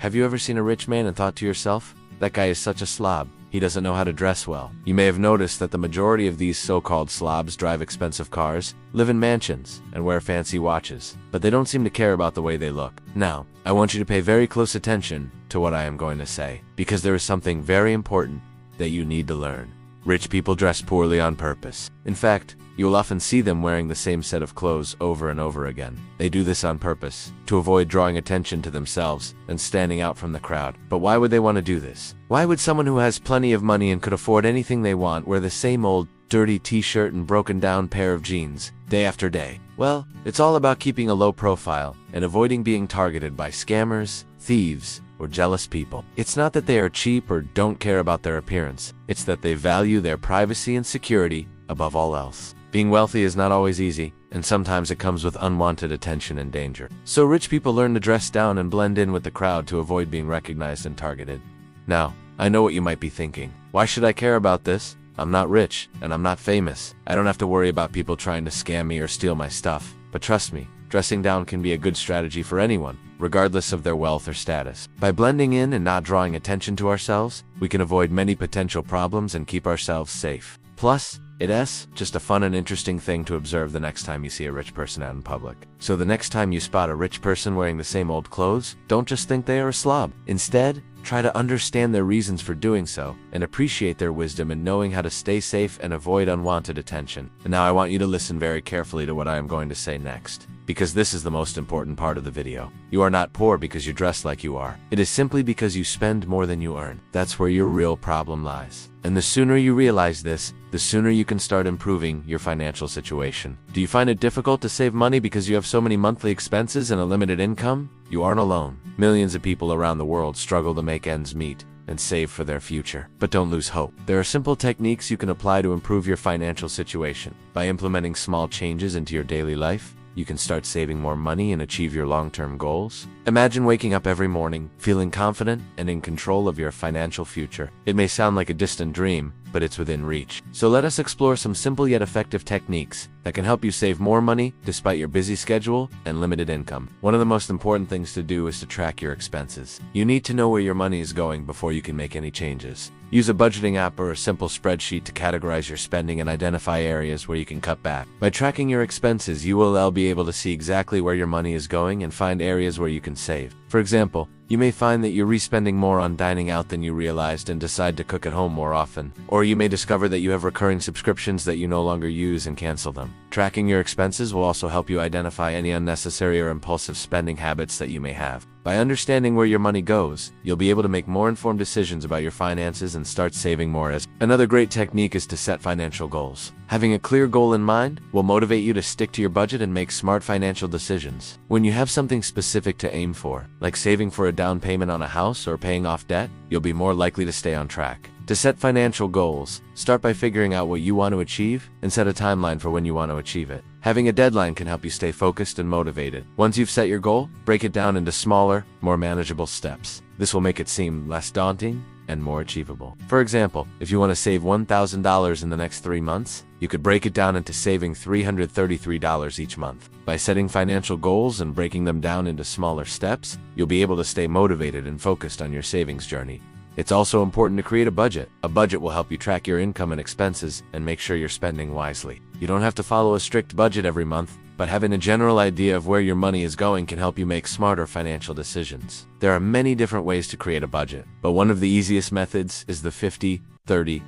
Have you ever seen a rich man and thought to yourself, that guy is such a slob, he doesn't know how to dress well? You may have noticed that the majority of these so-called slobs drive expensive cars, live in mansions, and wear fancy watches, but they don't seem to care about the way they look. Now, I want you to pay very close attention to what I am going to say, because there is something very important that you need to learn. Rich people dress poorly on purpose. In fact, you will often see them wearing the same set of clothes over and over again. They do this on purpose, to avoid drawing attention to themselves and standing out from the crowd. But why would they want to do this? Why would someone who has plenty of money and could afford anything they want wear the same old, dirty t-shirt and broken down pair of jeans, day after day? Well, it's all about keeping a low profile and avoiding being targeted by scammers, thieves, or jealous people. It's not that they are cheap or don't care about their appearance. It's that they value their privacy and security above all else. Being wealthy is not always easy, and sometimes it comes with unwanted attention and danger. So rich people learn to dress down and blend in with the crowd to avoid being recognized and targeted. Now, I know what you might be thinking. Why should I care about this? I'm not rich, and I'm not famous. I don't have to worry about people trying to scam me or steal my stuff. But trust me, dressing down can be a good strategy for anyone, regardless of their wealth or status. By blending in and not drawing attention to ourselves, we can avoid many potential problems and keep ourselves safe. Plus, it's just a fun and interesting thing to observe the next time you see a rich person out in public. So the next time you spot a rich person wearing the same old clothes, don't just think they are a slob. Instead, try to understand their reasons for doing so and appreciate their wisdom in knowing how to stay safe and avoid unwanted attention. And now I want you to listen very carefully to what I am going to say next, because this is the most important part of the video. You are not poor because you dress like you are. It is simply because you spend more than you earn. That's where your real problem lies. And the sooner you realize this, the sooner you can start improving your financial situation. Do you find it difficult to save money because you have so many monthly expenses and a limited income? You aren't alone. Millions of people around the world struggle to make ends meet and save for their future. But don't lose hope. There are simple techniques you can apply to improve your financial situation. By implementing small changes into your daily life, you can start saving more money and achieve your long-term goals. Imagine waking up every morning, feeling confident and in control of your financial future. It may sound like a distant dream, but it's within reach. So let us explore some simple yet effective techniques that can help you save more money despite your busy schedule and limited income. One of the most important things to do is to track your expenses. You need to know where your money is going before you can make any changes. Use a budgeting app or a simple spreadsheet to categorize your spending and identify areas where you can cut back. By tracking your expenses, you will be able to see exactly where your money is going and find areas where you can save. For example, you may find that you're re-spending more on dining out than you realized and decide to cook at home more often. Or you may discover that you have recurring subscriptions that you no longer use and cancel them. Tracking your expenses will also help you identify any unnecessary or impulsive spending habits that you may have. By understanding where your money goes, you'll be able to make more informed decisions about your finances and start saving more. Another great technique is to set financial goals. Having a clear goal in mind will motivate you to stick to your budget and make smart financial decisions. When you have something specific to aim for, like saving for a down payment on a house or paying off debt, you'll be more likely to stay on track. To set financial goals, start by figuring out what you want to achieve and set a timeline for when you want to achieve it. Having a deadline can help you stay focused and motivated. Once you've set your goal, break it down into smaller, more manageable steps. This will make it seem less daunting and more achievable. For example, if you want to save $1,000 in the next 3 months, you could break it down into saving $333 each month. By setting financial goals and breaking them down into smaller steps, you'll be able to stay motivated and focused on your savings journey. It's also important to create a budget. A budget will help you track your income and expenses and make sure you're spending wisely. You don't have to follow a strict budget every month, but having a general idea of where your money is going can help you make smarter financial decisions. There are many different ways to create a budget, but one of the easiest methods is the 50-30-20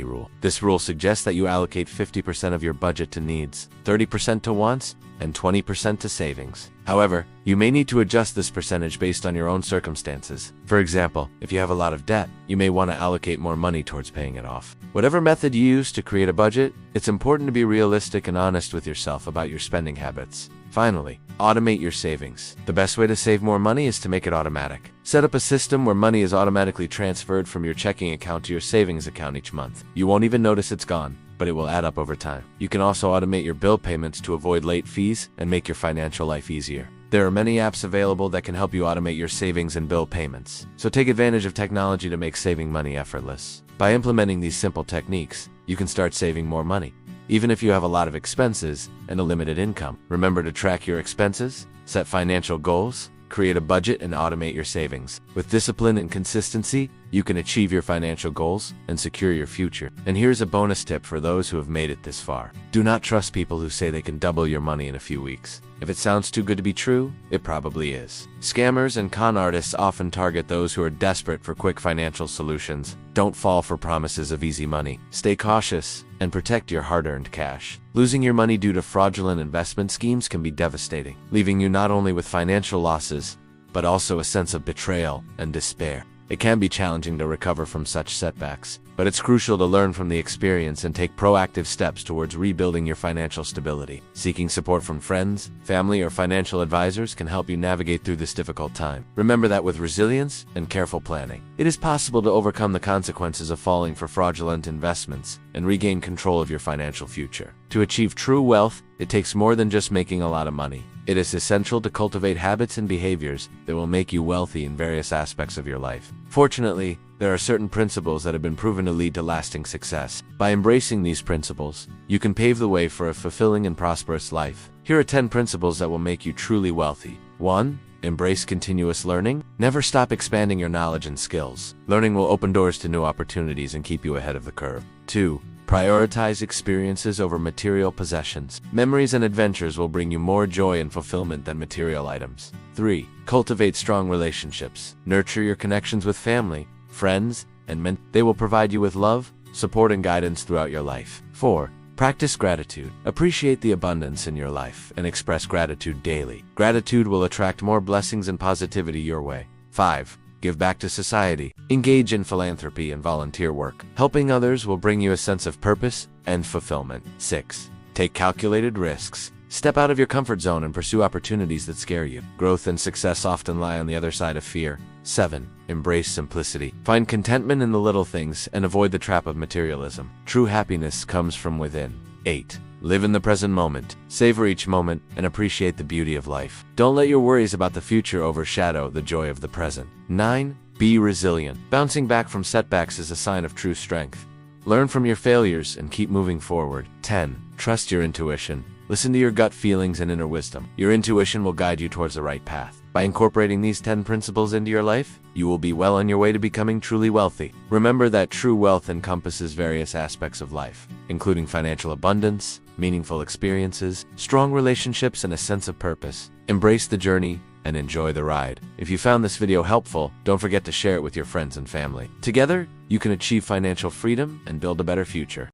rule. This rule suggests that you allocate 50% of your budget to needs, 30% to wants, and 20% to savings. However, you may need to adjust this percentage based on your own circumstances. For example, if you have a lot of debt, you may want to allocate more money towards paying it off. Whatever method you use to create a budget, it's important to be realistic and honest with yourself about your spending habits. Finally, automate your savings. The best way to save more money is to make it automatic. Set up a system where money is automatically transferred from your checking account to your savings account each month. You won't even notice it's gone, but it will add up over time. You can also automate your bill payments to avoid late fees and make your financial life easier. There are many apps available that can help you automate your savings and bill payments. So take advantage of technology to make saving money effortless. By implementing these simple techniques, you can start saving more money, even if you have a lot of expenses and a limited income. Remember to track your expenses, set financial goals, create a budget and automate your savings. With discipline and consistency, you can achieve your financial goals and secure your future. And here's a bonus tip for those who have made it this far. Do not trust people who say they can double your money in a few weeks. If it sounds too good to be true, it probably is. Scammers and con artists often target those who are desperate for quick financial solutions. Don't fall for promises of easy money. Stay cautious and protect your hard-earned cash. Losing your money due to fraudulent investment schemes can be devastating, leaving you not only with financial losses, but also a sense of betrayal and despair. It can be challenging to recover from such setbacks, but it's crucial to learn from the experience and take proactive steps towards rebuilding your financial stability. Seeking support from friends, family, or financial advisors can help you navigate through this difficult time. Remember that with resilience and careful planning, it is possible to overcome the consequences of falling for fraudulent investments and regain control of your financial future. To achieve true wealth, it takes more than just making a lot of money. It is essential to cultivate habits and behaviors that will make you wealthy in various aspects of your life. Fortunately, there are certain principles that have been proven to lead to lasting success. By embracing these principles, you can pave the way for a fulfilling and prosperous life. Here are 10 principles that will make you truly wealthy. 1. Embrace continuous learning. Never stop expanding your knowledge and skills. Learning will open doors to new opportunities and keep you ahead of the curve. 2. Prioritize experiences over material possessions. Memories and adventures will bring you more joy and fulfillment than material items. 3. Cultivate strong relationships. Nurture your connections with family, friends, and men. They will provide you with love, support, and guidance throughout your life. 4. Practice gratitude. Appreciate the abundance in your life and express gratitude daily. Gratitude will attract more blessings and positivity your way. 5. Give back to society. Engage in philanthropy and volunteer work. Helping others will bring you a sense of purpose and fulfillment. 6. Take calculated risks. Step out of your comfort zone and pursue opportunities that scare you. Growth and success often lie on the other side of fear. 7. Embrace simplicity. Find contentment in the little things and avoid the trap of materialism. True happiness comes from within. 8. Live in the present moment. Savor each moment and appreciate the beauty of life. Don't let your worries about the future overshadow the joy of the present. 9. Be resilient. Bouncing back from setbacks is a sign of true strength. Learn from your failures and keep moving forward. 10. Trust your intuition. Listen to your gut feelings and inner wisdom. Your intuition will guide you towards the right path. By incorporating these 10 principles into your life, you will be well on your way to becoming truly wealthy. Remember that true wealth encompasses various aspects of life, including financial abundance, meaningful experiences, strong relationships, and a sense of purpose. Embrace the journey and enjoy the ride. If you found this video helpful, don't forget to share it with your friends and family. Together, you can achieve financial freedom and build a better future.